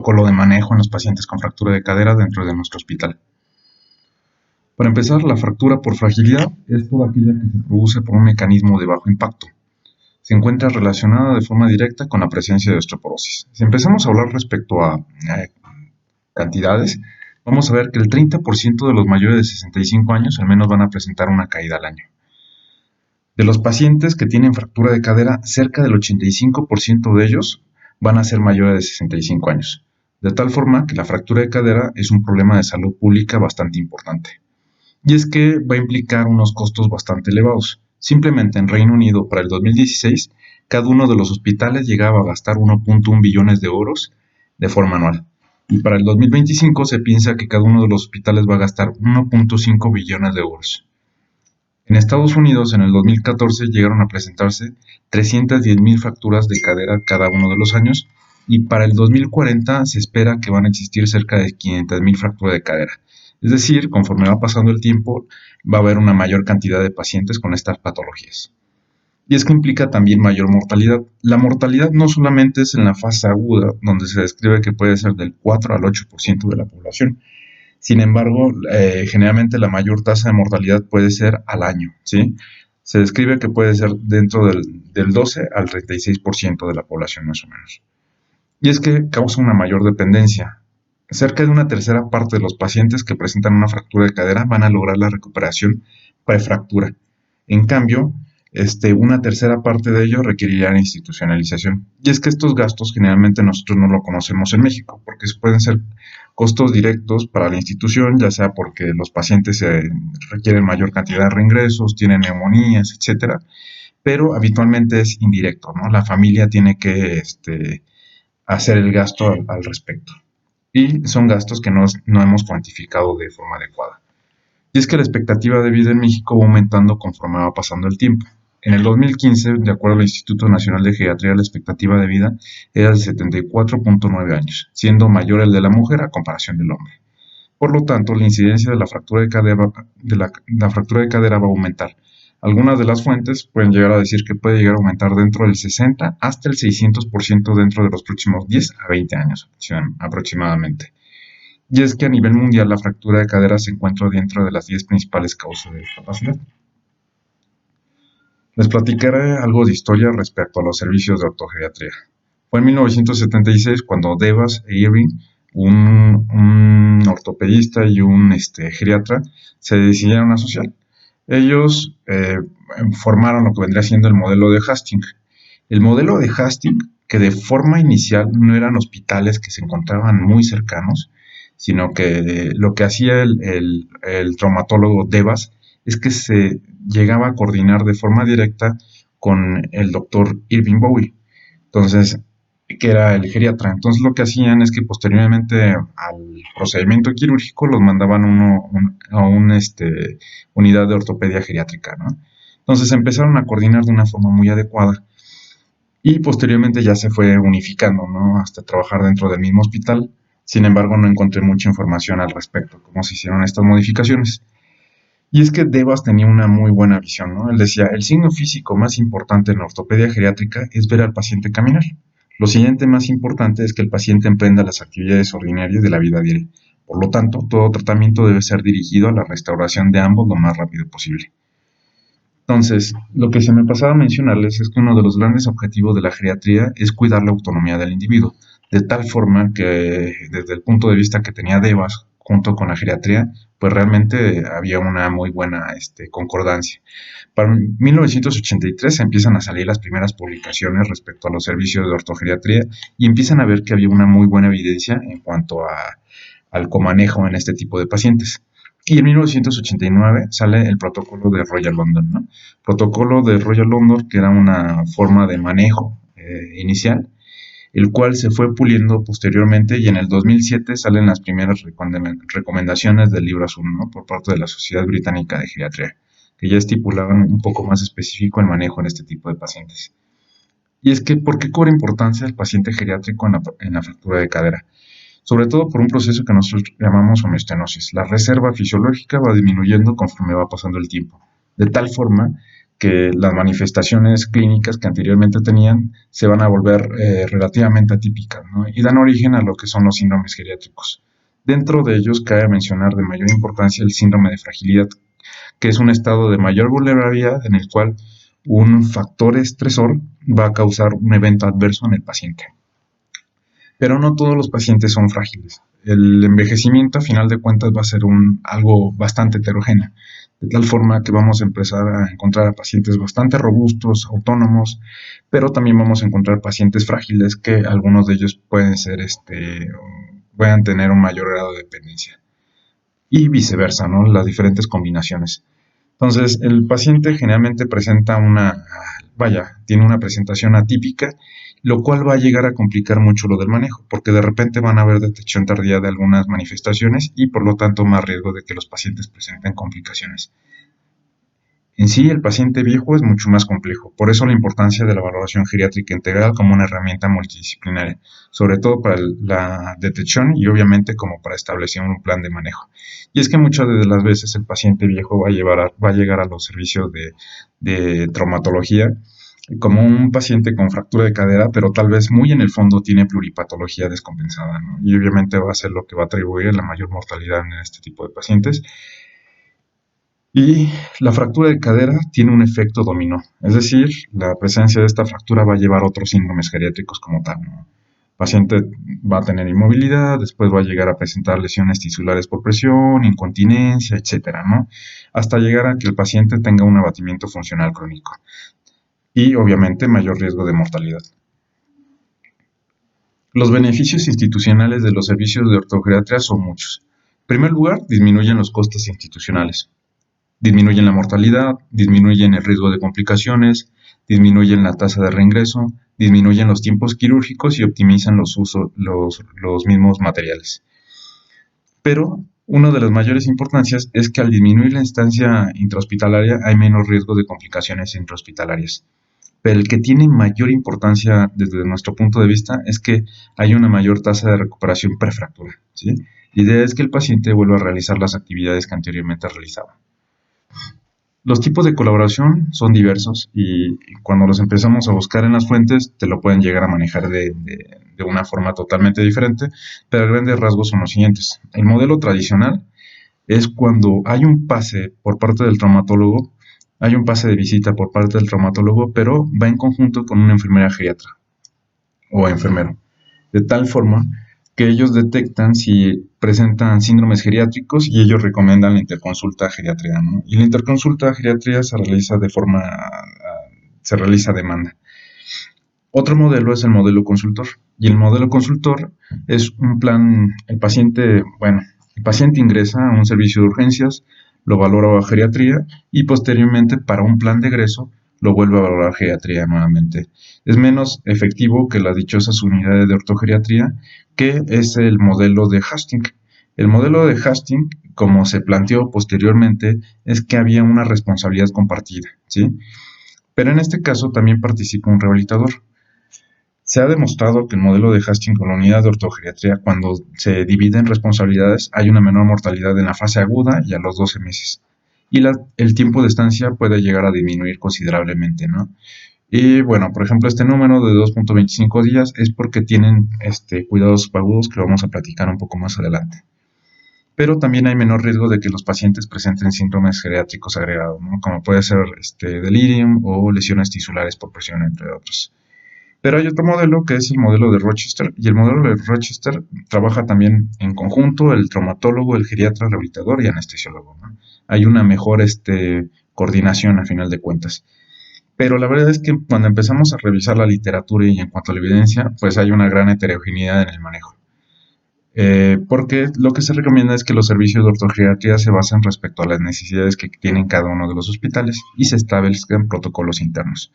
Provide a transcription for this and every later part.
protocolo de manejo en los pacientes con fractura de cadera dentro de nuestro hospital. Para empezar, la fractura por fragilidad es toda aquella que se produce por un mecanismo de bajo impacto. Se encuentra relacionada de forma directa con la presencia de osteoporosis. Si empezamos a hablar respecto a cantidades, vamos a ver que el 30% de los mayores de 65 años al menos van a presentar una caída al año. De los pacientes que tienen fractura de cadera, cerca del 85% de ellos van a ser mayores de 65 años. De tal forma que la fractura de cadera es un problema de salud pública bastante importante. Y es que va a implicar unos costos bastante elevados. Simplemente en Reino Unido para el 2016, cada uno de los hospitales llegaba a gastar 1.1 billones de euros de forma anual. Y para el 2025 se piensa que cada uno de los hospitales va a gastar 1.5 billones de euros. En Estados Unidos, en el 2014, llegaron a presentarse 310.000 fracturas de cadera cada uno de los años, y para el 2040 se espera que van a existir cerca de 500.000 fracturas de cadera. Es decir, conforme va pasando el tiempo, va a haber una mayor cantidad de pacientes con estas patologías. Y es que implica también mayor mortalidad. La mortalidad no solamente es en la fase aguda, donde se describe que puede ser del 4 al 8% de la población. Sin embargo, generalmente la mayor tasa de mortalidad puede ser al año, ¿sí? Se describe que puede ser dentro del 12 al 36% de la población más o menos. Y es que causa una mayor dependencia. Cerca de una tercera parte de los pacientes que presentan una fractura de cadera van a lograr la recuperación prefractura. En cambio, una tercera parte de ellos requerirán institucionalización. Y es que estos gastos generalmente nosotros no lo conocemos en México, porque pueden ser costos directos para la institución, ya sea porque los pacientes requieren mayor cantidad de reingresos, tienen neumonías, etcétera, pero habitualmente es indirecto, ¿no? La familia tiene que hacer el gasto al respecto. Y son gastos que no hemos cuantificado de forma adecuada. Y es que la expectativa de vida en México va aumentando conforme va pasando el tiempo. En el 2015, de acuerdo al Instituto Nacional de Geriatría, la expectativa de vida era de 74.9 años, siendo mayor el de la mujer a comparación del hombre. Por lo tanto, la incidencia de la fractura de cadera va a aumentar. Algunas de las fuentes pueden llegar a decir que puede llegar a aumentar dentro del 60 hasta el 600% dentro de los próximos 10 a 20 años aproximadamente. Y es que a nivel mundial la fractura de cadera se encuentra dentro de las 10 principales causas de discapacidad. Les platicaré algo de historia respecto a los servicios de ortogeriatría. Fue en 1976 cuando Devas e Irving, un ortopedista y un geriatra, se decidieron asociar. Ellos formaron lo que vendría siendo el modelo de Hastings. El modelo de Hastings, que de forma inicial no eran hospitales que se encontraban muy cercanos, sino que lo que hacía el traumatólogo Devas es que se llegaba a coordinar de forma directa con el doctor Irving Bowie, entonces, que era el geriatra. Entonces lo que hacían es que posteriormente al procedimiento quirúrgico los mandaban a una unidad de ortopedia geriátrica, ¿no? Entonces empezaron a coordinar de una forma muy adecuada y posteriormente ya se fue unificando, ¿no? Hasta trabajar dentro del mismo hospital. Sin embargo, no encontré mucha información al respecto, cómo se hicieron estas modificaciones. Y es que Devas tenía una muy buena visión, ¿no? Él decía, el signo físico más importante en la ortopedia geriátrica es ver al paciente caminar. Lo siguiente más importante es que el paciente emprenda las actividades ordinarias de la vida diaria. Por lo tanto, todo tratamiento debe ser dirigido a la restauración de ambos lo más rápido posible. Entonces, lo que se me pasaba a mencionarles es que uno de los grandes objetivos de la geriatría es cuidar la autonomía del individuo, de tal forma que desde el punto de vista que tenía Devas junto con la geriatría, pues realmente había una muy buena concordancia. Para 1983 empiezan a salir las primeras publicaciones respecto a los servicios de ortogeriatría y empiezan a ver que había una muy buena evidencia en cuanto al comanejo en este tipo de pacientes. Y en 1989 sale el protocolo de Royal London, ¿no? Protocolo de Royal London, que era una forma de manejo inicial, el cual se fue puliendo posteriormente y en el 2007 salen las primeras recomendaciones del libro azul, ¿no? Por parte de la Sociedad Británica de Geriatría, que ya estipulaban un poco más específico el manejo en este tipo de pacientes. Y es que, ¿por qué cobra importancia el paciente geriátrico en la fractura de cadera? Sobre todo por un proceso que nosotros llamamos homeostenosis. La reserva fisiológica va disminuyendo conforme va pasando el tiempo, de tal forma que las manifestaciones clínicas que anteriormente tenían se van a volver relativamente atípicas, ¿no? Y dan origen a lo que son los síndromes geriátricos. Dentro de ellos cabe mencionar de mayor importancia el síndrome de fragilidad, que es un estado de mayor vulnerabilidad en el cual un factor estresor va a causar un evento adverso en el paciente. Pero no todos los pacientes son frágiles. El envejecimiento, a final de cuentas, va a ser algo bastante heterogéneo, de tal forma que vamos a empezar a encontrar a pacientes bastante robustos, autónomos, pero también vamos a encontrar pacientes frágiles que algunos de ellos puedan tener un mayor grado de dependencia. Y viceversa, ¿no? Las diferentes combinaciones. Entonces, el paciente generalmente presenta tiene una presentación atípica, lo cual va a llegar a complicar mucho lo del manejo, porque de repente van a haber detección tardía de algunas manifestaciones y por lo tanto más riesgo de que los pacientes presenten complicaciones. En sí, el paciente viejo es mucho más complejo, por eso la importancia de la valoración geriátrica integral como una herramienta multidisciplinaria, sobre todo para la detección y obviamente como para establecer un plan de manejo. Y es que muchas de las veces el paciente viejo va a llegar a los servicios de traumatología como un paciente con fractura de cadera, pero tal vez muy en el fondo tiene pluripatología descompensada, ¿no? Y obviamente va a ser lo que va a atribuir la mayor mortalidad en este tipo de pacientes. Y la fractura de cadera tiene un efecto dominó, es decir, la presencia de esta fractura va a llevar a otros síndromes geriátricos como tal, ¿no? El paciente va a tener inmovilidad, después va a llegar a presentar lesiones tisulares por presión, incontinencia, etcétera, ¿no? Hasta llegar a que el paciente tenga un abatimiento funcional crónico y obviamente mayor riesgo de mortalidad. Los beneficios institucionales de los servicios de ortogeriatría son muchos. En primer lugar, disminuyen los costos institucionales. Disminuyen la mortalidad, disminuyen el riesgo de complicaciones, disminuyen la tasa de reingreso, disminuyen los tiempos quirúrgicos y optimizan los mismos materiales. Pero una de las mayores importancias es que al disminuir la instancia intrahospitalaria hay menos riesgo de complicaciones intrahospitalarias. Pero el que tiene mayor importancia desde nuestro punto de vista es que hay una mayor tasa de recuperación prefractura, ¿sí? La idea es que el paciente vuelva a realizar las actividades que anteriormente realizaba. Los tipos de colaboración son diversos y cuando los empezamos a buscar en las fuentes te lo pueden llegar a manejar de una forma totalmente diferente, pero a grandes rasgos son los siguientes. El modelo tradicional es cuando hay un pase por parte del traumatólogo, hay un pase de visita por parte del traumatólogo, pero va en conjunto con una enfermera geriatra o enfermero, de tal forma que ellos detectan si presentan síndromes geriátricos y ellos recomiendan la interconsulta geriatría, ¿no? Y la interconsulta geriatría se realiza a demanda. Otro modelo es el modelo consultor, y el modelo consultor es un plan, el paciente ingresa a un servicio de urgencias, lo valora geriatría y posteriormente para un plan de egreso lo vuelve a valorar geriatría nuevamente. Es menos efectivo que las dichosas unidades de ortogeriatría, que es el modelo de Hastings. El modelo de Hastings, como se planteó posteriormente, es que había una responsabilidad compartida, ¿sí? Pero en este caso también participa un rehabilitador. Se ha demostrado que el modelo de Hastings con la unidad de ortogeriatría, cuando se dividen responsabilidades, hay una menor mortalidad en la fase aguda y a los 12 meses. Y el tiempo de estancia puede llegar a disminuir considerablemente, ¿no? Y bueno, por ejemplo, este número de 2.25 días es porque tienen cuidados agudos que vamos a platicar un poco más adelante. Pero también hay menor riesgo de que los pacientes presenten síndromes geriátricos agregados, ¿no? Como puede ser delirium o lesiones tisulares por presión, entre otros. Pero hay otro modelo que es el modelo de Rochester, y el modelo de Rochester trabaja también en conjunto el traumatólogo, el geriatra, rehabilitador y anestesiólogo, ¿no? Hay una mejor coordinación a final de cuentas. Pero la verdad es que cuando empezamos a revisar la literatura y en cuanto a la evidencia, pues hay una gran heterogeneidad en el manejo. Porque lo que se recomienda es que los servicios de ortogeriatría se basen respecto a las necesidades que tienen cada uno de los hospitales y se establezcan protocolos internos.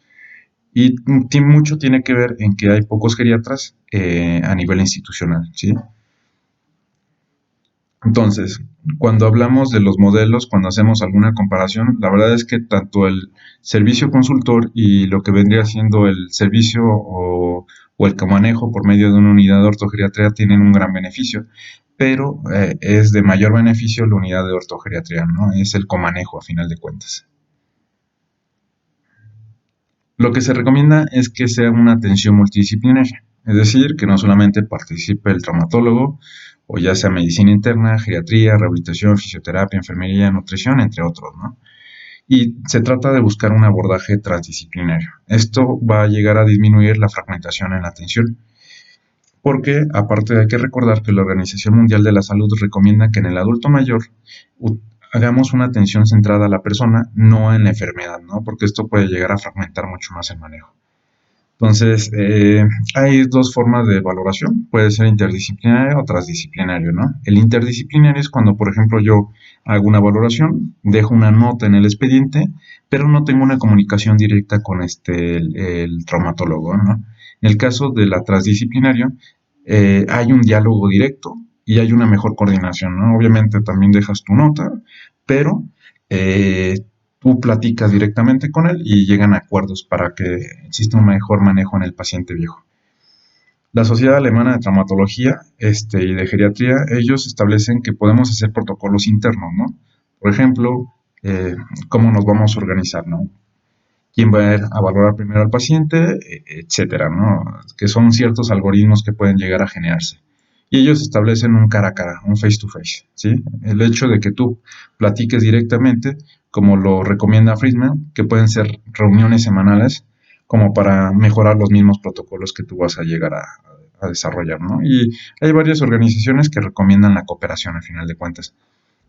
Y mucho tiene que ver en que hay pocos geriatras a nivel institucional, ¿sí? Entonces, cuando hablamos de los modelos, cuando hacemos alguna comparación, la verdad es que tanto el servicio consultor y lo que vendría siendo el servicio o el comanejo por medio de una unidad de ortogeriatría tienen un gran beneficio, pero es de mayor beneficio la unidad de ortogeriatría, ¿no? Es el comanejo a final de cuentas. Lo que se recomienda es que sea una atención multidisciplinaria, es decir, que no solamente participe el traumatólogo, o ya sea medicina interna, geriatría, rehabilitación, fisioterapia, enfermería, nutrición, entre otros, ¿no? Y se trata de buscar un abordaje transdisciplinario. Esto va a llegar a disminuir la fragmentación en la atención, porque aparte hay que recordar que la Organización Mundial de la Salud recomienda que en el adulto mayor hagamos una atención centrada a la persona, no en la enfermedad, ¿no? Porque esto puede llegar a fragmentar mucho más el manejo. Entonces, hay dos formas de valoración, puede ser interdisciplinario o transdisciplinario, ¿no? El interdisciplinario es cuando, por ejemplo, yo hago una valoración, dejo una nota en el expediente, pero no tengo una comunicación directa con el traumatólogo, ¿no? En el caso de la transdisciplinario, hay un diálogo directo y hay una mejor coordinación, ¿no? Obviamente también dejas tu nota, pero tú platicas directamente con él y llegan a acuerdos para que exista un mejor manejo en el paciente viejo. La Sociedad Alemana de Traumatología y de Geriatría, ellos establecen que podemos hacer protocolos internos, ¿no? Por ejemplo, cómo nos vamos a organizar, ¿no? Quién va a ir a valorar primero al paciente, etcétera, ¿no? Que son ciertos algoritmos que pueden llegar a generarse. Y ellos establecen un cara a cara, un face to face, ¿sí? El hecho de que tú platiques directamente, como lo recomienda Friedman, que pueden ser reuniones semanales, como para mejorar los mismos protocolos que tú vas a llegar a desarrollar, ¿no? Y hay varias organizaciones que recomiendan la cooperación al final de cuentas.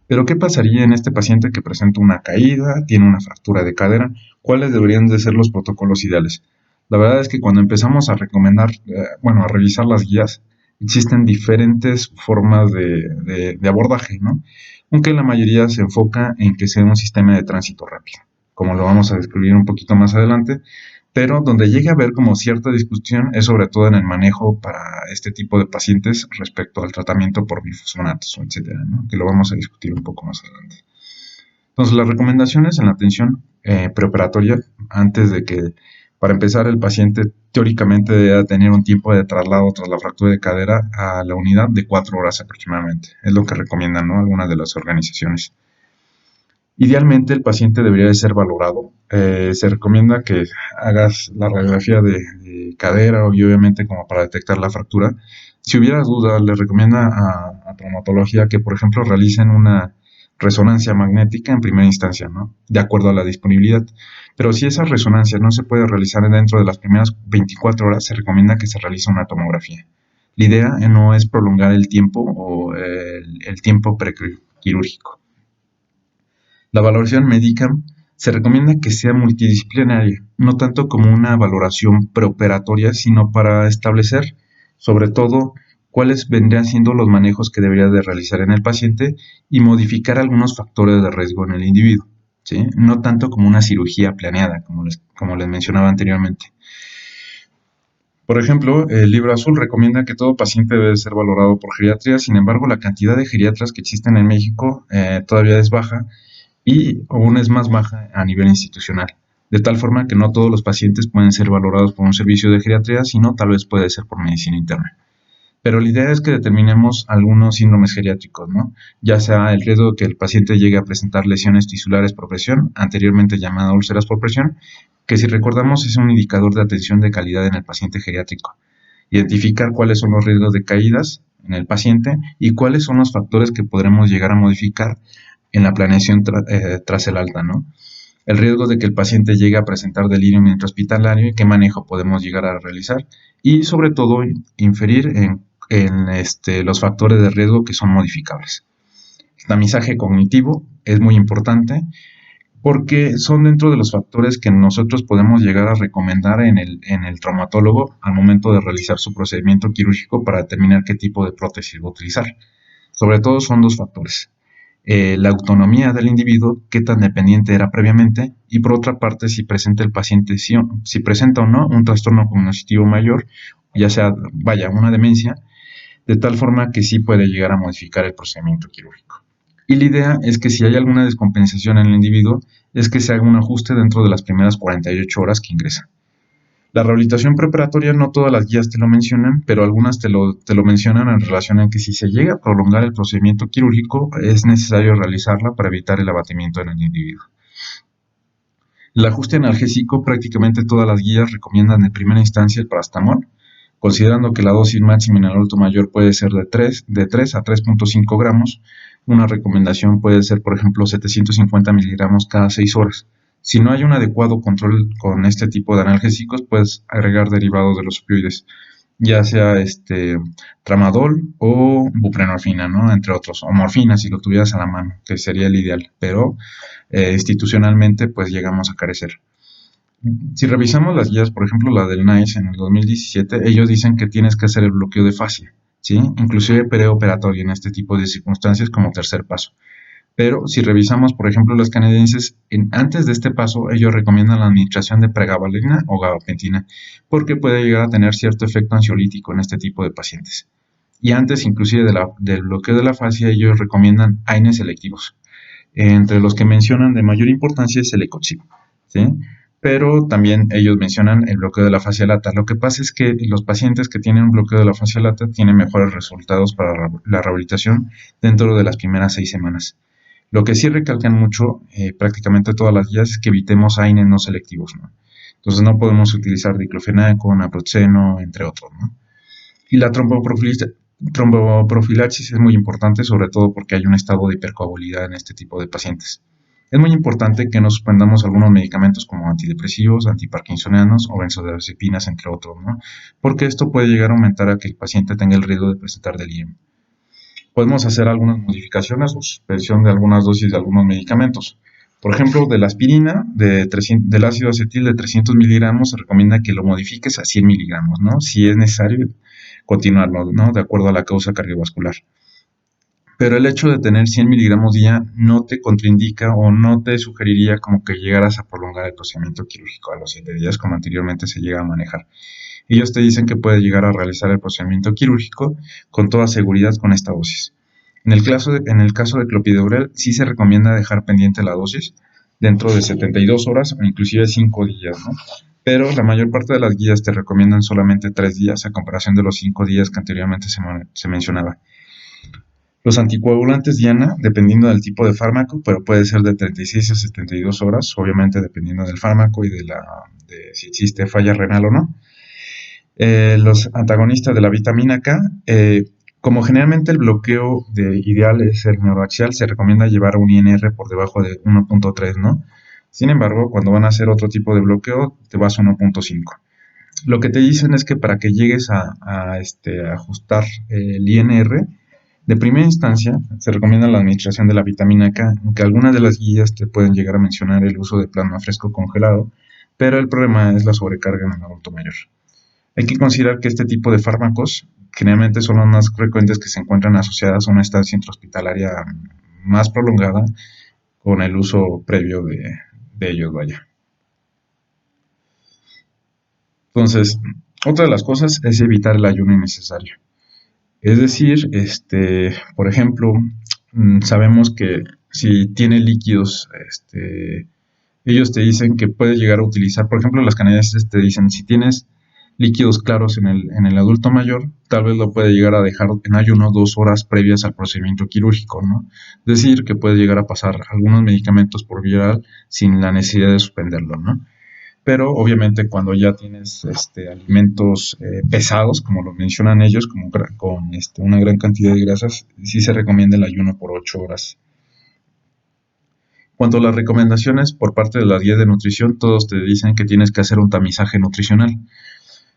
Pero ¿qué pasaría en este paciente que presenta una caída, tiene una fractura de cadera? ¿Cuáles deberían de ser los protocolos ideales? La verdad es que cuando empezamos a recomendar, a revisar las guías, existen diferentes formas de abordaje, ¿no? Aunque la mayoría se enfoca en que sea un sistema de tránsito rápido, como lo vamos a describir un poquito más adelante, pero donde llegue a haber como cierta discusión es sobre todo en el manejo para este tipo de pacientes respecto al tratamiento por bifosfonatos, etcétera, ¿no? Que lo vamos a discutir un poco más adelante. Entonces, las recomendaciones en la atención preoperatoria, antes de que, para empezar, el paciente teóricamente debe tener un tiempo de traslado tras la fractura de cadera a la unidad de 4 horas aproximadamente. Es lo que recomiendan, ¿no? Algunas de las organizaciones. Idealmente el paciente debería de ser valorado. Se recomienda que hagas la radiografía de cadera y obviamente como para detectar la fractura. Si hubiera duda, le recomienda a traumatología que, por ejemplo, realicen una resonancia magnética en primera instancia, ¿no? De acuerdo a la disponibilidad. Pero si esa resonancia no se puede realizar dentro de las primeras 24 horas, se recomienda que se realice una tomografía. La idea no es prolongar el tiempo o el tiempo prequirúrgico. La valoración médica se recomienda que sea multidisciplinaria, no tanto como una valoración preoperatoria, sino para establecer, sobre todo, cuáles vendrían siendo los manejos que debería de realizar en el paciente y modificar algunos factores de riesgo en el individuo, ¿sí? No tanto como una cirugía planeada, como les mencionaba anteriormente. Por ejemplo, el libro azul recomienda que todo paciente debe ser valorado por geriatría, sin embargo, la cantidad de geriatras que existen en México todavía es baja y aún es más baja a nivel institucional, de tal forma que no todos los pacientes pueden ser valorados por un servicio de geriatría, sino tal vez puede ser por medicina interna. Pero la idea es que determinemos algunos síndromes geriátricos, ¿no? Ya sea el riesgo de que el paciente llegue a presentar lesiones tisulares por presión, anteriormente llamada úlceras por presión, que si recordamos es un indicador de atención de calidad en el paciente geriátrico. Identificar cuáles son los riesgos de caídas en el paciente y cuáles son los factores que podremos llegar a modificar en la planeación tras el alta, ¿no? El riesgo de que el paciente llegue a presentar delirio intrahospitalario y qué manejo podemos llegar a realizar y sobre todo inferir en los factores de riesgo que son modificables. El tamizaje cognitivo es muy importante porque son dentro de los factores que nosotros podemos llegar a recomendar en el traumatólogo al momento de realizar su procedimiento quirúrgico para determinar qué tipo de prótesis va a utilizar. Sobre todo son dos factores: la autonomía del individuo, qué tan dependiente era previamente, y por otra parte, si presenta el paciente, si presenta o no un trastorno cognitivo mayor, ya sea, una demencia, de tal forma que sí puede llegar a modificar el procedimiento quirúrgico. Y la idea es que si hay alguna descompensación en el individuo, es que se haga un ajuste dentro de las primeras 48 horas que ingresa. La rehabilitación preparatoria no todas las guías te lo mencionan, pero algunas te lo mencionan en relación a que si se llega a prolongar el procedimiento quirúrgico, es necesario realizarla para evitar el abatimiento en el individuo. El ajuste analgésico, prácticamente todas las guías recomiendan en primera instancia el paracetamol, considerando que la dosis máxima en el adulto mayor puede ser de 3 a 3.5 gramos. Una recomendación puede ser, por ejemplo, 750 miligramos cada 6 horas. Si no hay un adecuado control con este tipo de analgésicos, puedes agregar derivados de los opioides, ya sea tramadol o buprenorfina, ¿no? Entre otros, o morfina si lo tuvieras a la mano, que sería el ideal, pero institucionalmente pues llegamos a carecer. Si revisamos las guías, por ejemplo la del NICE en el 2017, ellos dicen que tienes que hacer el bloqueo de fascia, ¿sí? Inclusive preoperatorio en este tipo de circunstancias como tercer paso. Pero si revisamos, por ejemplo, las canadienses, antes de este paso, ellos recomiendan la administración de pregabalina o gabapentina, porque puede llegar a tener cierto efecto ansiolítico en este tipo de pacientes. Y antes, inclusive, del bloqueo de la fascia, ellos recomiendan AINES selectivos. Entre los que mencionan de mayor importancia es el Ecoxib, ¿sí? Pero también ellos mencionan el bloqueo de la fascia lata. Lo que pasa es que los pacientes que tienen un bloqueo de la fascia lata tienen mejores resultados para la rehabilitación dentro de las primeras 6 semanas. Lo que sí recalcan mucho, prácticamente todas las guías, es que evitemos AINES no selectivos, ¿no? Entonces no podemos utilizar diclofenaco, naproxeno, entre otros, ¿no? Y la tromboprofilaxis es muy importante, sobre todo porque hay un estado de hipercoagulidad en este tipo de pacientes. Es muy importante que no suspendamos algunos medicamentos como antidepresivos, antiparkinsonianos o benzodiazepinas, entre otros, ¿no? Porque esto puede llegar a aumentar a que el paciente tenga el riesgo de presentar delirium. Podemos hacer algunas modificaciones o suspensión de algunas dosis de algunos medicamentos. Por ejemplo, de la aspirina, del ácido acetil de 300 miligramos, se recomienda que lo modifiques a 100 miligramos, ¿no? Si es necesario continuarlo, ¿no? De acuerdo a la causa cardiovascular. Pero el hecho de tener 100 miligramos día no te contraindica o no te sugeriría como que llegaras a prolongar el procedimiento quirúrgico a los 7 días, como anteriormente se llega a manejar. Ellos te dicen que puedes llegar a realizar el procedimiento quirúrgico con toda seguridad con esta dosis. En el caso de clopidogrel, sí se recomienda dejar pendiente la dosis dentro de 72 horas o inclusive 5 días, ¿no? Pero la mayor parte de las guías te recomiendan solamente 3 días a comparación de los 5 días que anteriormente se mencionaba. Los anticoagulantes Diana, dependiendo del tipo de fármaco, pero puede ser de 36 a 72 horas, obviamente dependiendo del fármaco y de si existe falla renal o no. Los antagonistas de la vitamina K, como generalmente el bloqueo ideal es el neuroaxial, se recomienda llevar un INR por debajo de 1.3, ¿no? Sin embargo, cuando van a hacer otro tipo de bloqueo, te vas a 1.5. Lo que te dicen es que para que llegues a ajustar el INR, de primera instancia, se recomienda la administración de la vitamina K, aunque algunas de las guías te pueden llegar a mencionar el uso de plasma fresco congelado, pero el problema es la sobrecarga en el adulto mayor. Hay que considerar que este tipo de fármacos generalmente son los más frecuentes que se encuentran asociadas a una estancia intrahospitalaria más prolongada con el uso previo de ellos, vaya. Entonces, otra de las cosas es evitar el ayuno innecesario. Es decir, por ejemplo, sabemos que si tiene líquidos, ellos te dicen que puedes llegar a utilizar, por ejemplo, las canadienses te dicen, si tienes líquidos claros en el adulto mayor, tal vez lo puede llegar a dejar en ayuno 2 horas previas al procedimiento quirúrgico, ¿no? Es decir, que puede llegar a pasar algunos medicamentos por vía oral sin la necesidad de suspenderlo, ¿no? Pero obviamente cuando ya tienes alimentos pesados, como lo mencionan ellos, con una gran cantidad de grasas, sí se recomienda el ayuno por 8 horas. Cuanto a las recomendaciones por parte de las guías de nutrición, todos te dicen que tienes que hacer un tamizaje nutricional.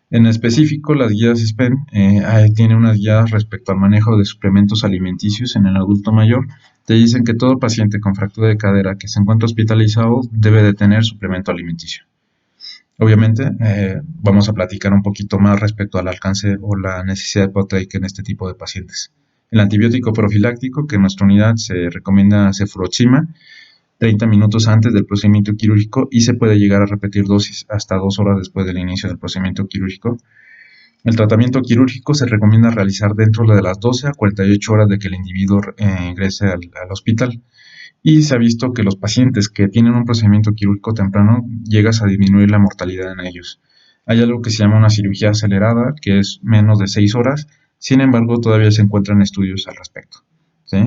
En específico, las guías SPEN tienen unas guías respecto al manejo de suplementos alimenticios en el adulto mayor. Te dicen que todo paciente con fractura de cadera que se encuentra hospitalizado debe de tener suplemento alimenticio. Obviamente, vamos a platicar un poquito más respecto al alcance o la necesidad proteica en este tipo de pacientes. El antibiótico profiláctico, que en nuestra unidad se recomienda cefuroxima, 30 minutos antes del procedimiento quirúrgico y se puede llegar a repetir dosis hasta 2 horas después del inicio del procedimiento quirúrgico. El tratamiento quirúrgico se recomienda realizar dentro de las 12 a 48 horas de que el individuo ingrese al hospital. Y se ha visto que los pacientes que tienen un procedimiento quirúrgico temprano llegas a disminuir la mortalidad en ellos. Hay algo que se llama una cirugía acelerada, que es menos de 6 horas, sin embargo todavía se encuentran estudios al respecto, ¿sí?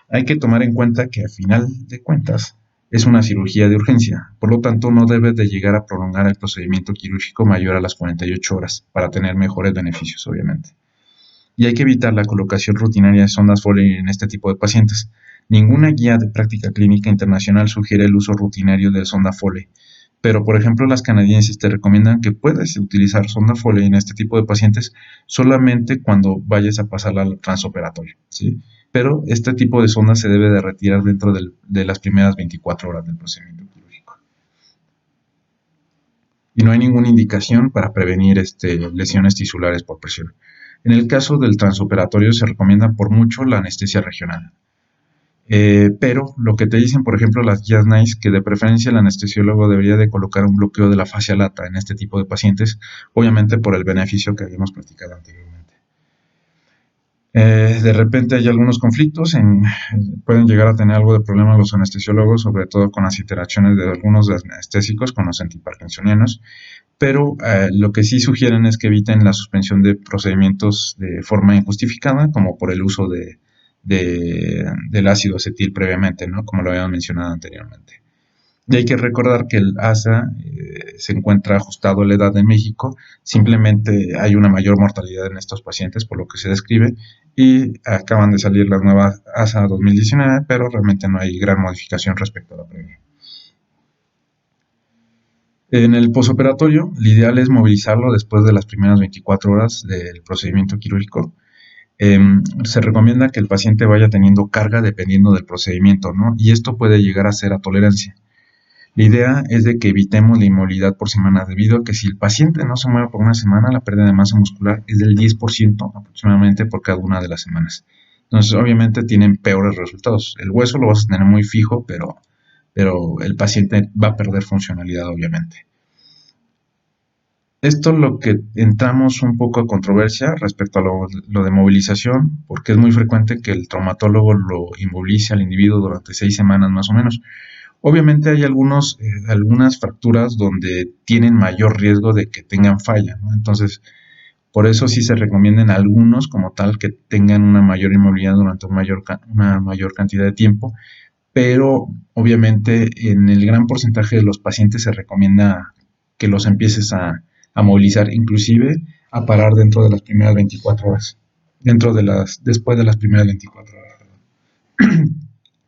Hay que tomar en cuenta que a final de cuentas es una cirugía de urgencia, por lo tanto no debe de llegar a prolongar el procedimiento quirúrgico mayor a las 48 horas para tener mejores beneficios, obviamente. Y hay que evitar la colocación rutinaria de sondas Foley en este tipo de pacientes. Ninguna guía de práctica clínica internacional sugiere el uso rutinario de sonda Foley, pero por ejemplo las canadienses te recomiendan que puedes utilizar sonda Foley en este tipo de pacientes solamente cuando vayas a pasar al transoperatorio, ¿sí? Pero este tipo de sonda se debe de retirar dentro de las primeras 24 horas del procedimiento quirúrgico. Y no hay ninguna indicación para prevenir lesiones tisulares por presión. En el caso del transoperatorio se recomienda por mucho la anestesia regional. Pero lo que te dicen, por ejemplo, las guías NICE, que de preferencia el anestesiólogo debería de colocar un bloqueo de la fascia lata en este tipo de pacientes, obviamente por el beneficio que habíamos platicado anteriormente. De repente hay algunos conflictos, pueden llegar a tener algo de problema los anestesiólogos, sobre todo con las interacciones de algunos anestésicos con los antiparkinsonianos, pero lo que sí sugieren es que eviten la suspensión de procedimientos de forma injustificada, como por el uso del ácido acetil previamente, ¿no? Como lo habíamos mencionado anteriormente. Y hay que recordar que el ASA se encuentra ajustado a la edad en México, simplemente hay una mayor mortalidad en estos pacientes por lo que se describe y acaban de salir las nuevas ASA 2019, pero realmente no hay gran modificación respecto a la previa. En el posoperatorio, lo ideal es movilizarlo después de las primeras 24 horas del procedimiento quirúrgico. Se recomienda que el paciente vaya teniendo carga dependiendo del procedimiento, ¿no? Y esto puede llegar a ser a tolerancia. La idea es de que evitemos la inmovilidad por semana, debido a que si el paciente no se mueve por una semana, la pérdida de masa muscular es del 10% aproximadamente por cada una de las semanas. Entonces, obviamente tienen peores resultados. El hueso lo vas a tener muy fijo, pero el paciente va a perder funcionalidad, obviamente. Esto es lo que entramos un poco a controversia respecto a lo de movilización, porque es muy frecuente que el traumatólogo lo inmovilice al individuo durante 6 semanas más o menos. Obviamente hay algunas fracturas donde tienen mayor riesgo de que tengan falla, ¿no? Entonces, por eso sí se recomiendan algunos como tal que tengan una mayor inmovilidad durante una mayor cantidad de tiempo, pero obviamente en el gran porcentaje de los pacientes se recomienda que los empieces a movilizar, inclusive a parar dentro de las primeras 24 horas, después de las primeras 24 horas.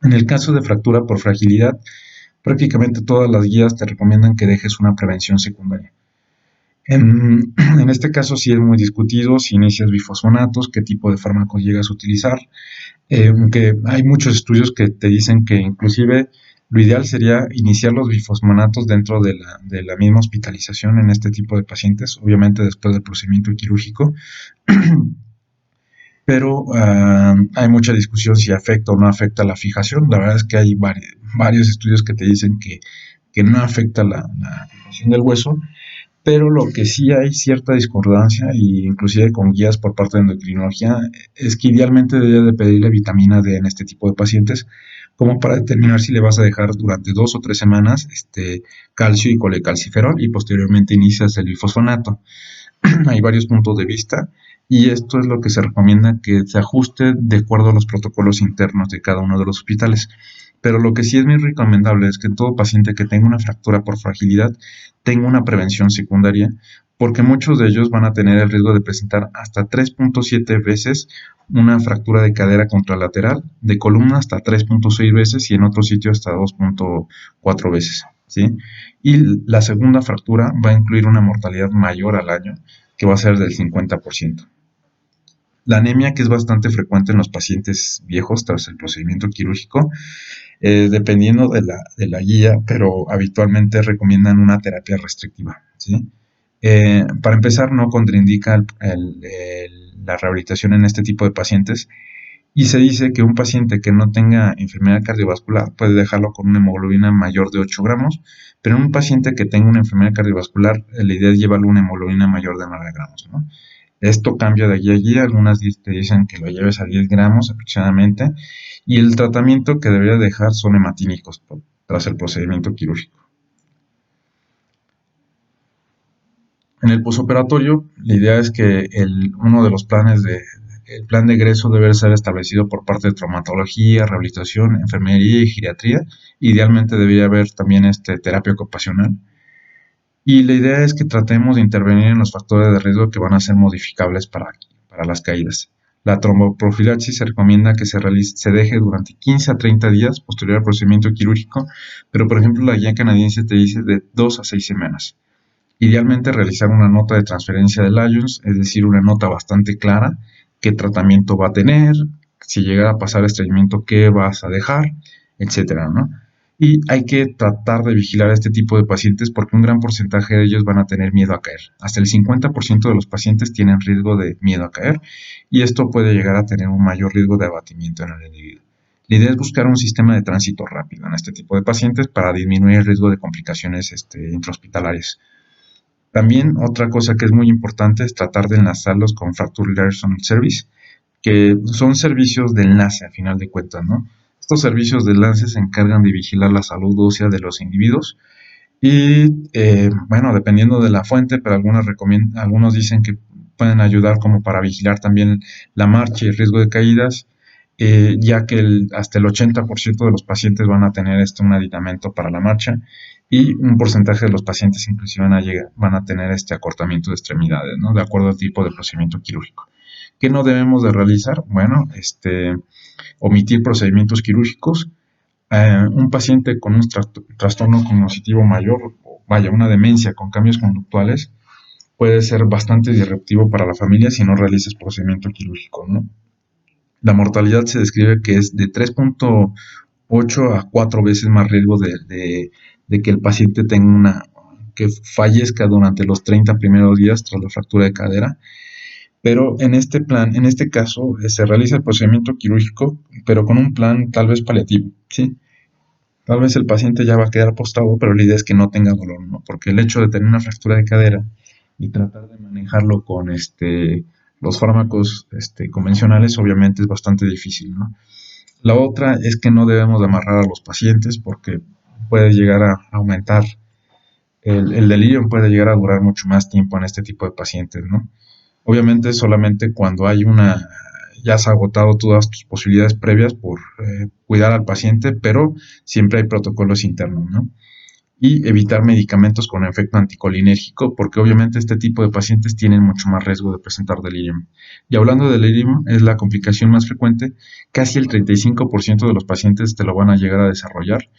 En el caso de fractura por fragilidad, prácticamente todas las guías te recomiendan que dejes una prevención secundaria. En este caso sí es muy discutido si inicias bifosfonatos, qué tipo de fármacos llegas a utilizar, aunque hay muchos estudios que te dicen que inclusive lo ideal sería iniciar los bifosfonatos dentro de la misma hospitalización en este tipo de pacientes, obviamente después del procedimiento quirúrgico, pero hay mucha discusión si afecta o no afecta la fijación. La verdad es que hay varios estudios que te dicen que no afecta la fijación del hueso, pero lo que sí hay cierta discordancia, y inclusive con guías por parte de endocrinología, es que idealmente debería de pedirle vitamina D en este tipo de pacientes, como para determinar si le vas a dejar durante 2 o 3 semanas calcio y colecalciferol y posteriormente inicias el bifosfonato. Hay varios puntos de vista y esto es lo que se recomienda que se ajuste de acuerdo a los protocolos internos de cada uno de los hospitales. Pero lo que sí es muy recomendable es que todo paciente que tenga una fractura por fragilidad tenga una prevención secundaria, porque muchos de ellos van a tener el riesgo de presentar hasta 3.7 veces una fractura de cadera contralateral, de columna hasta 3.6 veces y en otro sitio hasta 2.4 veces, ¿sí? Y la segunda fractura va a incluir una mortalidad mayor al año, que va a ser del 50%. La anemia, que es bastante frecuente en los pacientes viejos tras el procedimiento quirúrgico, dependiendo de la guía, pero habitualmente recomiendan una terapia restrictiva, ¿sí? Para empezar, no contraindica la rehabilitación en este tipo de pacientes, y se dice que un paciente que no tenga enfermedad cardiovascular puede dejarlo con una hemoglobina mayor de 8 gramos, pero en un paciente que tenga una enfermedad cardiovascular, la idea es llevarle una hemoglobina mayor de 9 gramos, ¿no? Esto cambia de guía a guía, algunas te dicen que lo lleves a 10 gramos aproximadamente, y el tratamiento que debería dejar son hematínicos tras el procedimiento quirúrgico. En el posoperatorio, la idea es que uno de los planes el plan de egreso debe ser establecido por parte de traumatología, rehabilitación, enfermería y geriatría. Idealmente debería haber también terapia ocupacional. Y la idea es que tratemos de intervenir en los factores de riesgo que van a ser modificables para las caídas. La tromboprofilaxis se recomienda que se deje durante 15 a 30 días posterior al procedimiento quirúrgico, pero por ejemplo la guía canadiense te dice de 2 a 6 semanas. Idealmente realizar una nota de transferencia de Lyons, es decir, una nota bastante clara, qué tratamiento va a tener, si llega a pasar estreñimiento, qué vas a dejar, etcétera, ¿no? Y hay que tratar de vigilar a este tipo de pacientes porque un gran porcentaje de ellos van a tener miedo a caer. Hasta el 50% de los pacientes tienen riesgo de miedo a caer y esto puede llegar a tener un mayor riesgo de abatimiento en el individuo. La idea es buscar un sistema de tránsito rápido en este tipo de pacientes para disminuir el riesgo de complicaciones intrahospitalarias. También otra cosa que es muy importante es tratar de enlazarlos con Fracture Liaison Service, que son servicios de enlace a final de cuentas, ¿no? Estos servicios de enlace se encargan de vigilar la salud ósea de los individuos y, bueno, dependiendo de la fuente, pero algunos dicen que pueden ayudar como para vigilar también la marcha y el riesgo de caídas, ya que hasta el 80% de los pacientes van a tener un aditamento para la marcha y un porcentaje de los pacientes inclusive van a tener este acortamiento de extremidades, ¿no? De acuerdo al tipo de procedimiento quirúrgico. ¿Qué no debemos de realizar? Bueno, omitir procedimientos quirúrgicos. Un paciente con un trastorno cognitivo mayor, vaya, una demencia con cambios conductuales, puede ser bastante disruptivo para la familia si no realizas procedimiento quirúrgico, ¿no? La mortalidad se describe que es de 3.8 a 4 veces más riesgo de que el paciente que fallezca durante los 30 primeros días tras la fractura de cadera. Pero en este caso, se realiza el procedimiento quirúrgico, pero con un plan tal vez paliativo, ¿sí? Tal vez el paciente ya va a quedar postrado, pero la idea es que no tenga dolor, ¿no? Porque el hecho de tener una fractura de cadera y tratar de manejarlo con los fármacos convencionales obviamente es bastante difícil, ¿no? La otra es que no debemos de amarrar a los pacientes porque puede llegar a aumentar, el delirio puede llegar a durar mucho más tiempo en este tipo de pacientes, ¿no? Obviamente solamente cuando ya has agotado todas tus posibilidades previas por cuidar al paciente, pero siempre hay protocolos internos, ¿no? Y evitar medicamentos con efecto anticolinérgico, porque obviamente este tipo de pacientes tienen mucho más riesgo de presentar delirium. Y hablando de delirium, es la complicación más frecuente, casi el 35% de los pacientes te lo van a llegar a desarrollar,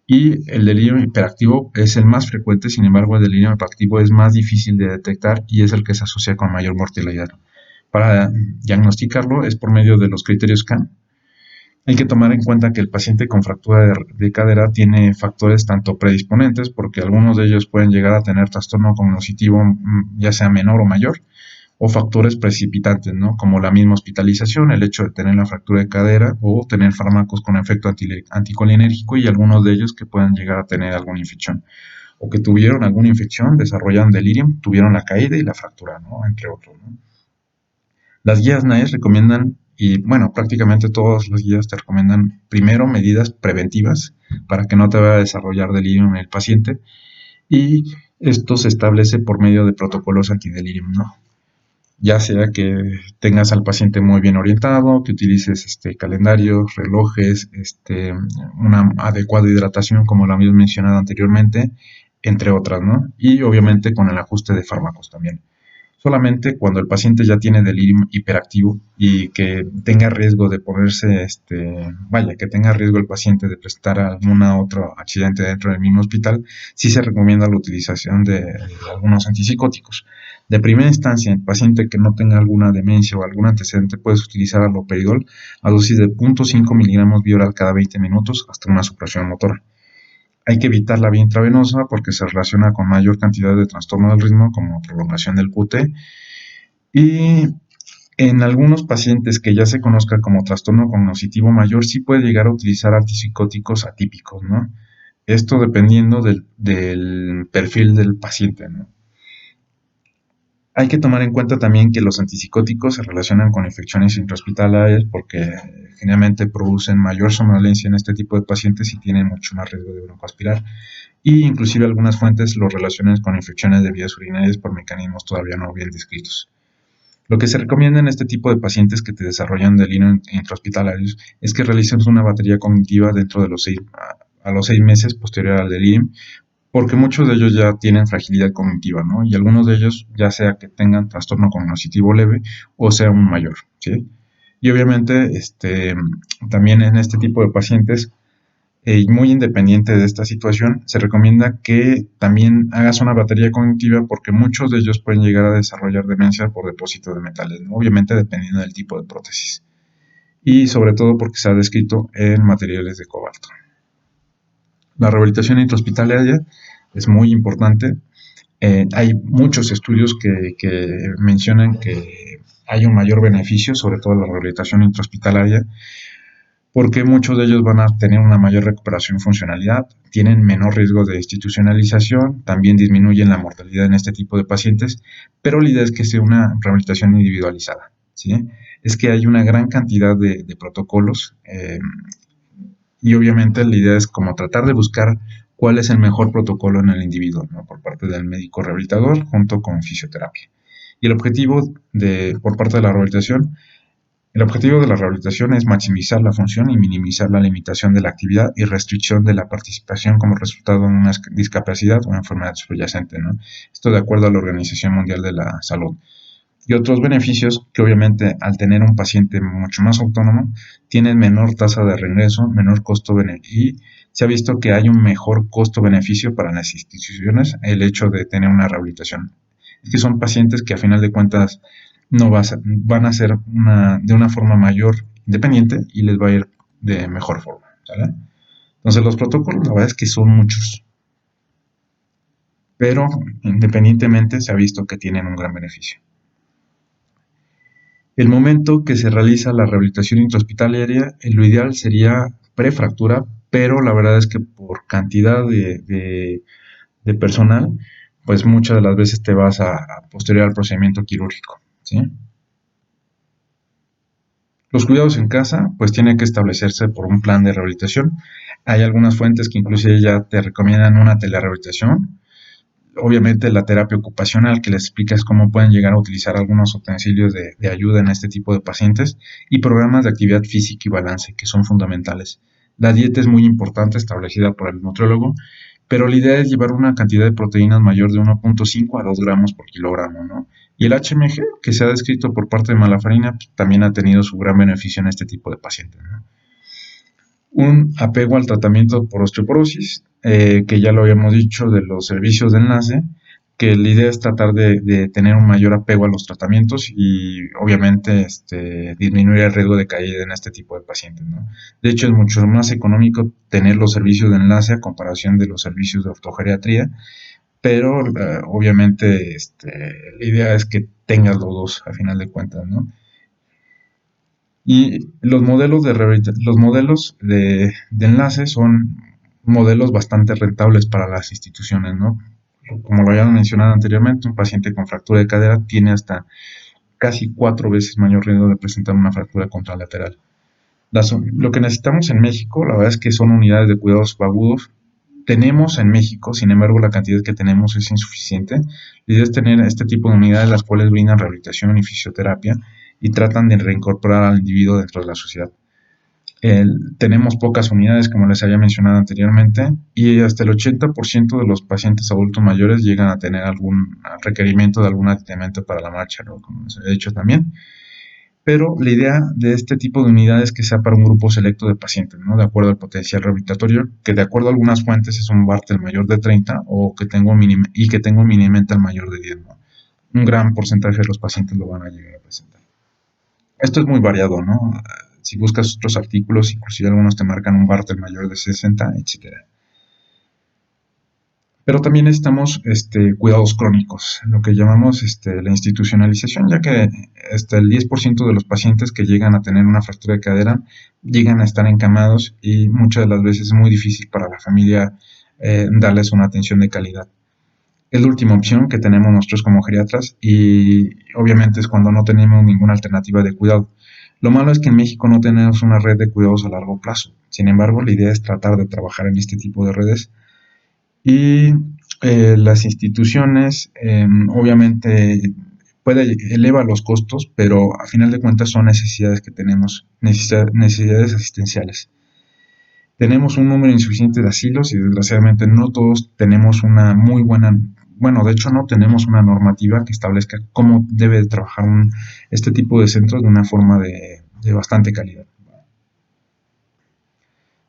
y el delirio hiperactivo es el más frecuente. Sin embargo, el delirio hiperactivo es más difícil de detectar y es el que se asocia con mayor mortalidad. Para diagnosticarlo es por medio de los criterios CAN. Hay que tomar en cuenta que el paciente con fractura de cadera tiene factores tanto predisponentes, porque algunos de ellos pueden llegar a tener trastorno cognitivo ya sea menor o mayor, o factores precipitantes, ¿no? Como la misma hospitalización, el hecho de tener la fractura de cadera o tener fármacos con efecto anticolinérgico y algunos de ellos que puedan llegar a tener alguna infección o que tuvieron alguna infección, desarrollaron delirium, tuvieron la caída y la fractura, ¿no? Entre otros, ¿no? Las guías NICE recomiendan, y bueno, prácticamente todas las guías te recomiendan primero medidas preventivas para que no te vaya a desarrollar delirium en el paciente, y esto se establece por medio de protocolos antidelirium, ¿no? Ya sea que tengas al paciente muy bien orientado, que utilices calendarios, relojes, una adecuada hidratación, como lo habíamos mencionado anteriormente, entre otras, ¿no? Y obviamente con el ajuste de fármacos también. Solamente cuando el paciente ya tiene delirio hiperactivo y que tenga riesgo de ponerse, que tenga riesgo el paciente de presentar algún otro accidente dentro del mismo hospital, sí se recomienda la utilización de algunos antipsicóticos. De primera instancia, en paciente que no tenga alguna demencia o algún antecedente, puedes utilizar aloperidol a dosis de 0.5 miligramos vía oral cada 20 minutos hasta una supresión motora. Hay que evitar la vía intravenosa porque se relaciona con mayor cantidad de trastorno del ritmo como prolongación del QT, y en algunos pacientes que ya se conozca como trastorno cognitivo mayor sí puede llegar a utilizar antipsicóticos atípicos, ¿no? Esto dependiendo del perfil del paciente, ¿no? Hay que tomar en cuenta también que los antipsicóticos se relacionan con infecciones intrahospitalarias porque generalmente producen mayor somnolencia en este tipo de pacientes y tienen mucho más riesgo de broncoaspirar. Y inclusive algunas fuentes lo relacionan con infecciones de vías urinarias por mecanismos todavía no bien descritos. Lo que se recomienda en este tipo de pacientes que te desarrollan delirios intrahospitalarios es que realices una batería cognitiva dentro de a los 6 meses posterior al delirio, porque muchos de ellos ya tienen fragilidad cognitiva, ¿no? Y algunos de ellos ya sea que tengan trastorno cognitivo leve o sea un mayor, ¿sí? Y obviamente, también en este tipo de pacientes, muy independiente de esta situación, se recomienda que también hagas una batería cognitiva porque muchos de ellos pueden llegar a desarrollar demencia por depósito de metales, ¿no? Obviamente dependiendo del tipo de prótesis. Y sobre todo porque se ha descrito en materiales de cobalto. La rehabilitación intrahospitalaria es muy importante. Hay muchos estudios que mencionan que hay un mayor beneficio, sobre todo la rehabilitación intrahospitalaria, porque muchos de ellos van a tener una mayor recuperación y funcionalidad, tienen menor riesgo de institucionalización, también disminuyen la mortalidad en este tipo de pacientes, pero la idea es que sea una rehabilitación individualizada, ¿sí? Es que hay una gran cantidad de protocolos y obviamente la idea es como tratar de buscar cuál es el mejor protocolo en el individuo, ¿no? Por parte del médico rehabilitador junto con fisioterapia. Y el objetivo por parte de la rehabilitación el objetivo de la rehabilitación es maximizar la función y minimizar la limitación de la actividad y restricción de la participación como resultado de una discapacidad o enfermedad subyacente, ¿no? Esto de acuerdo a la Organización Mundial de la Salud. Y otros beneficios que obviamente al tener un paciente mucho más autónomo, tienen menor tasa de reingreso, menor costo y se ha visto que hay un mejor costo-beneficio para las instituciones el hecho de tener una rehabilitación. Es que son pacientes que a final de cuentas no van a ser de una forma mayor independiente y les va a ir de mejor forma, ¿sale? Entonces los protocolos la verdad es que son muchos, pero independientemente se ha visto que tienen un gran beneficio. El momento que se realiza la rehabilitación intrahospitalaria, lo ideal sería prefractura, pero la verdad es que por cantidad de personal, pues muchas de las veces te vas a posterior al procedimiento quirúrgico, ¿sí? Los cuidados en casa, pues tienen que establecerse por un plan de rehabilitación. Hay algunas fuentes que inclusive ya te recomiendan una telerehabilitación. Obviamente la terapia ocupacional, que les explicas cómo pueden llegar a utilizar algunos utensilios de ayuda en este tipo de pacientes, y programas de actividad física y balance, que son fundamentales. La dieta es muy importante, establecida por el nutriólogo, pero la idea es llevar una cantidad de proteínas mayor de 1.5 a 2 gramos por kilogramo, ¿no? Y el HMG, que se ha descrito por parte de Malafarina, pues, también ha tenido su gran beneficio en este tipo de pacientes, ¿no? Un apego al tratamiento por osteoporosis, que ya lo habíamos dicho, de los servicios de enlace, que la idea es tratar de tener un mayor apego a los tratamientos y obviamente disminuir el riesgo de caída en este tipo de pacientes, ¿no? De hecho, es mucho más económico tener los servicios de enlace a comparación de los servicios de ortogeriatría, pero obviamente la idea es que tengas los dos a final de cuentas, ¿no? Y los modelos de enlace son modelos bastante rentables para las instituciones, ¿no? Como lo habían mencionado anteriormente, un paciente con fractura de cadera tiene hasta casi 4 veces mayor riesgo de presentar una fractura contralateral. Lo que necesitamos en México, la verdad es que son unidades de cuidados agudos. Tenemos en México, sin embargo, la cantidad que tenemos es insuficiente. La idea es tener este tipo de unidades, las cuales brindan rehabilitación y fisioterapia y tratan de reincorporar al individuo dentro de la sociedad. Tenemos pocas unidades, como les había mencionado anteriormente, y hasta el 80% de los pacientes adultos mayores llegan a tener algún requerimiento de algún aditamento para la marcha, ¿no? Como les he dicho también. Pero la idea de este tipo de unidades es que sea para un grupo selecto de pacientes, ¿no? De acuerdo al potencial rehabilitatorio, que de acuerdo a algunas fuentes es un Bartel mayor de 30 o que tengo un mini-mental mayor de 10, ¿no? Un gran porcentaje de los pacientes lo van a llegar a presentar. Esto es muy variado, ¿no? Si buscas otros artículos, inclusive algunos te marcan un Bartel mayor de 60, etcétera. Pero también necesitamos cuidados crónicos, lo que llamamos la institucionalización, ya que hasta el 10% de los pacientes que llegan a tener una fractura de cadera llegan a estar encamados y muchas de las veces es muy difícil para la familia darles una atención de calidad. Es la última opción que tenemos nosotros como geriatras y obviamente es cuando no tenemos ninguna alternativa de cuidado. Lo malo es que en México no tenemos una red de cuidados a largo plazo. Sin embargo, la idea es tratar de trabajar en este tipo de redes y las instituciones, obviamente, eleva los costos, pero a final de cuentas son necesidades que tenemos, necesidades asistenciales. Tenemos un número insuficiente de asilos y desgraciadamente no todos tenemos una muy buena, bueno, de hecho no tenemos una normativa que establezca cómo debe de trabajar este tipo de centros de una forma de bastante calidad.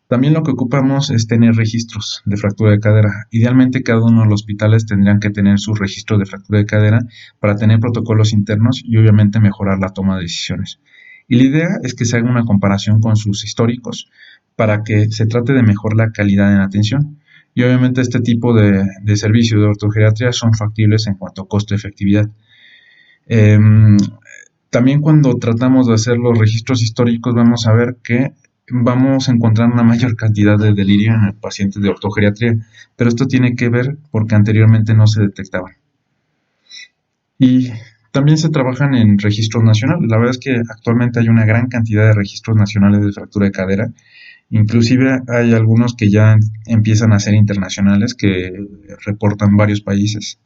También lo que ocupamos es tener registros de fractura de cadera. Idealmente cada uno de los hospitales tendrían que tener su registro de fractura de cadera para tener protocolos internos y obviamente mejorar la toma de decisiones. Y la idea es que se haga una comparación con sus históricos para que se trate de mejorar la calidad en atención. Y obviamente este tipo de servicios de ortogeriatría son factibles en cuanto a costo-efectividad. También cuando tratamos de hacer los registros históricos vamos a ver que vamos a encontrar una mayor cantidad de delirio en el paciente de ortogeriatría, pero esto tiene que ver porque anteriormente no se detectaban. Y también se trabajan en registros nacionales. La verdad es que actualmente hay una gran cantidad de registros nacionales de fractura de cadera. Inclusive hay algunos que ya empiezan a ser internacionales que reportan varios países.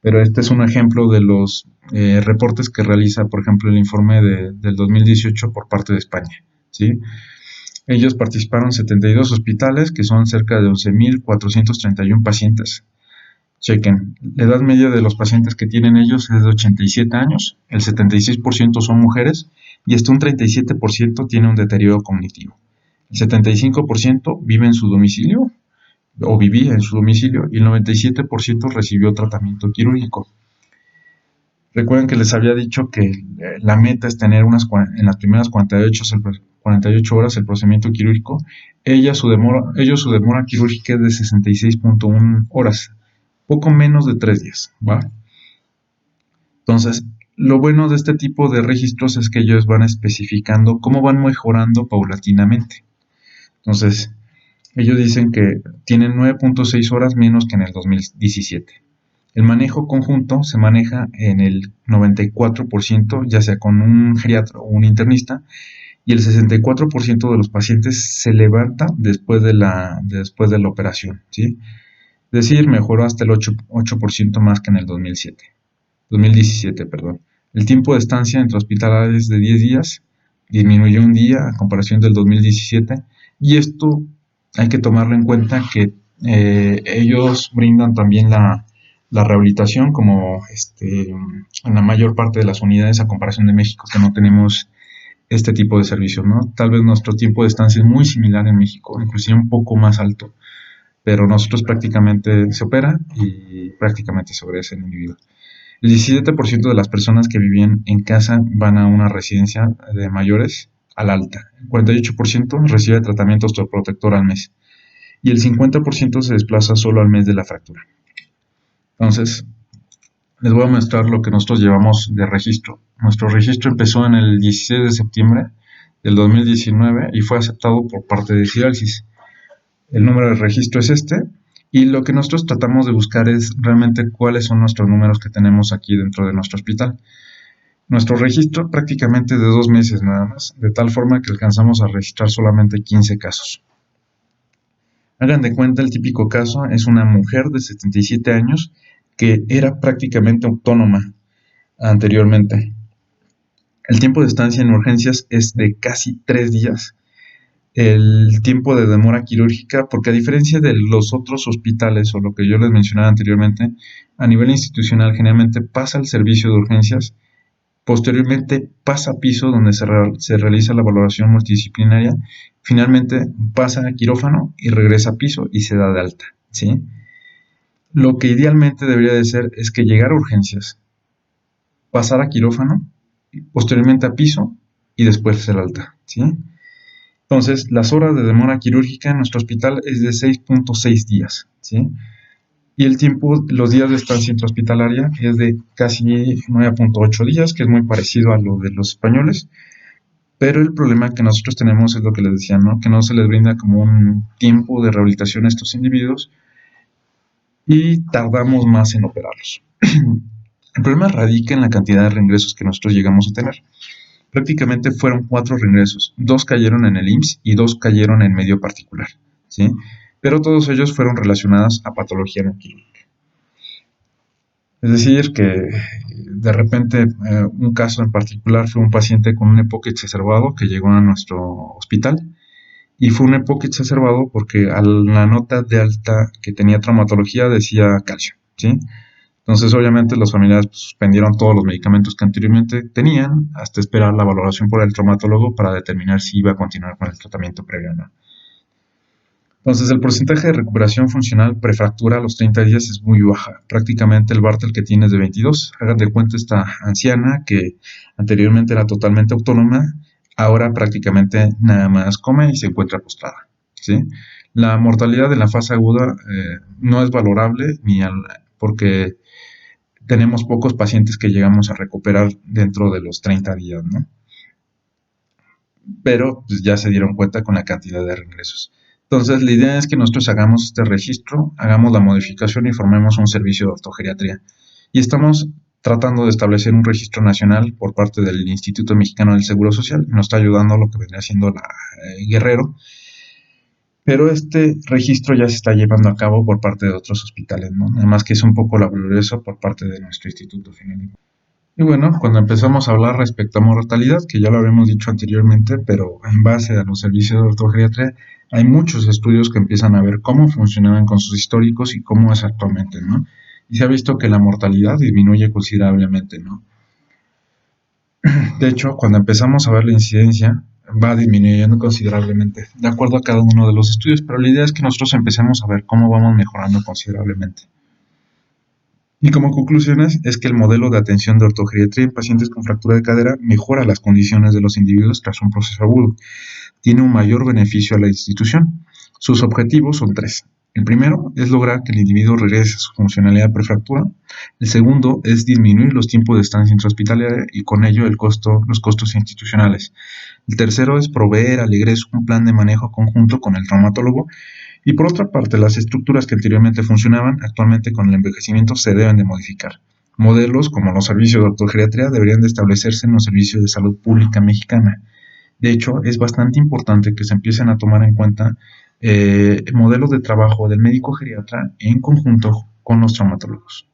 Pero este es un ejemplo de los reportes que realiza, por ejemplo, el informe del 2018 por parte de España, ¿sí? Ellos participaron 72 hospitales, que son cerca de 11.431 pacientes. Chequen, la edad media de los pacientes que tienen ellos es de 87 años, el 76% son mujeres y hasta un 37% tiene un deterioro cognitivo. El 75% vive en su domicilio o vivía en su domicilio y el 97% recibió tratamiento quirúrgico. Recuerden que les había dicho que la meta es tener en las primeras 48 horas el procedimiento quirúrgico. Ellos su demora quirúrgica es de 66.1 horas, poco menos de 3 días, ¿va? Entonces, lo bueno de este tipo de registros es que ellos van especificando cómo van mejorando paulatinamente. Entonces, ellos dicen que tienen 9.6 horas menos que en el 2017. El manejo conjunto se maneja en el 94%, ya sea con un geriatra o un internista, y el 64% de los pacientes se levanta después de la operación, ¿sí? Es decir, mejoró hasta el 8% más que en el 2017. El tiempo de estancia entre hospitales es de 10 días, disminuyó un día a comparación del 2017, y esto hay que tomarlo en cuenta que ellos brindan también la rehabilitación como en la mayor parte de las unidades a comparación de México, que no tenemos este tipo de servicios, ¿no? Tal vez nuestro tiempo de estancia es muy similar en México, inclusive un poco más alto, pero nosotros prácticamente se opera y prácticamente se obedece el individuo. El 17% de las personas que vivían en casa van a una residencia de mayores al alta, el 48% recibe tratamiento osteoprotector al mes y el 50% se desplaza solo al mes de la fractura. Entonces, les voy a mostrar lo que nosotros llevamos de registro. Nuestro registro empezó en el 16 de septiembre del 2019 y fue aceptado por parte de Cialsis. El número de registro es este, y lo que nosotros tratamos de buscar es realmente cuáles son nuestros números que tenemos aquí dentro de nuestro hospital. Nuestro registro prácticamente de 2 meses nada más, de tal forma que alcanzamos a registrar solamente 15 casos. Hagan de cuenta, el típico caso es una mujer de 77 años que era prácticamente autónoma anteriormente. El tiempo de estancia en urgencias es de casi 3 días. El tiempo de demora quirúrgica, porque a diferencia de los otros hospitales o lo que yo les mencionaba anteriormente, a nivel institucional generalmente pasa el servicio de urgencias, posteriormente pasa a piso donde se realiza la valoración multidisciplinaria, finalmente pasa a quirófano y regresa a piso y se da de alta, ¿sí? Lo que idealmente debería de ser es que llegar a urgencias, pasar a quirófano, posteriormente a piso y después ser alta, ¿sí? Entonces, las horas de demora quirúrgica en nuestro hospital es de 6.6 días, ¿sí? Y el tiempo, los días de estancia intrahospitalaria es de casi 9.8 días, que es muy parecido a lo de los españoles, pero el problema que nosotros tenemos es lo que les decía, ¿no? Que no se les brinda como un tiempo de rehabilitación a estos individuos y tardamos más en operarlos. El problema radica en la cantidad de reingresos que nosotros llegamos a tener. Prácticamente fueron 4 reingresos, 2 cayeron en el IMSS y 2 cayeron en medio particular, ¿sí? Pero todos ellos fueron relacionados a patología no quirúrgica. Es decir, que de repente un caso en particular fue un paciente con un EPOC exacerbado que llegó a nuestro hospital y fue un EPOC exacerbado porque a la nota de alta que tenía traumatología decía calcio, ¿sí? Entonces, obviamente, los familiares pues, suspendieron todos los medicamentos que anteriormente tenían hasta esperar la valoración por el traumatólogo para determinar si iba a continuar con el tratamiento previo o no. Entonces, el porcentaje de recuperación funcional prefractura a los 30 días es muy baja. Prácticamente el Bartel que tiene es de 22. Hagan de cuenta esta anciana que anteriormente era totalmente autónoma, ahora prácticamente nada más come y se encuentra postrada, ¿sí? La mortalidad en la fase aguda no es valorable porque tenemos pocos pacientes que llegamos a recuperar dentro de los 30 días, ¿no? Pero pues, ya se dieron cuenta con la cantidad de reingresos. Entonces, la idea es que nosotros hagamos este registro, hagamos la modificación y formemos un servicio de ortogeriatría. Y estamos tratando de establecer un registro nacional por parte del Instituto Mexicano del Seguro Social. Nos está ayudando lo que vendría siendo la Guerrero, pero este registro ya se está llevando a cabo por parte de otros hospitales, ¿no? Además que es un poco laborioso por parte de nuestro instituto final. Y bueno, cuando empezamos a hablar respecto a mortalidad, que ya lo habíamos dicho anteriormente, pero en base a los servicios de ortogeriatría, hay muchos estudios que empiezan a ver cómo funcionaban con sus históricos y cómo es actualmente, ¿no? Y se ha visto que la mortalidad disminuye considerablemente, ¿no? De hecho, cuando empezamos a ver la incidencia, va disminuyendo considerablemente, de acuerdo a cada uno de los estudios, pero la idea es que nosotros empecemos a ver cómo vamos mejorando considerablemente. Y como conclusiones es que el modelo de atención de ortogeriatría en pacientes con fractura de cadera mejora las condiciones de los individuos tras un proceso agudo. Tiene un mayor beneficio a la institución. Sus objetivos son tres. El primero es lograr que el individuo regrese a su funcionalidad prefractura. El segundo es disminuir los tiempos de estancia intrahospitalaria y con ello los costos institucionales. El tercero es proveer al egreso un plan de manejo conjunto con el traumatólogo. Y por otra parte, las estructuras que anteriormente funcionaban, actualmente con el envejecimiento se deben de modificar. Modelos como los servicios de ortogeriatría deberían de establecerse en los servicios de salud pública mexicana. De hecho, es bastante importante que se empiecen a tomar en cuenta modelos de trabajo del médico geriatra en conjunto con los traumatólogos.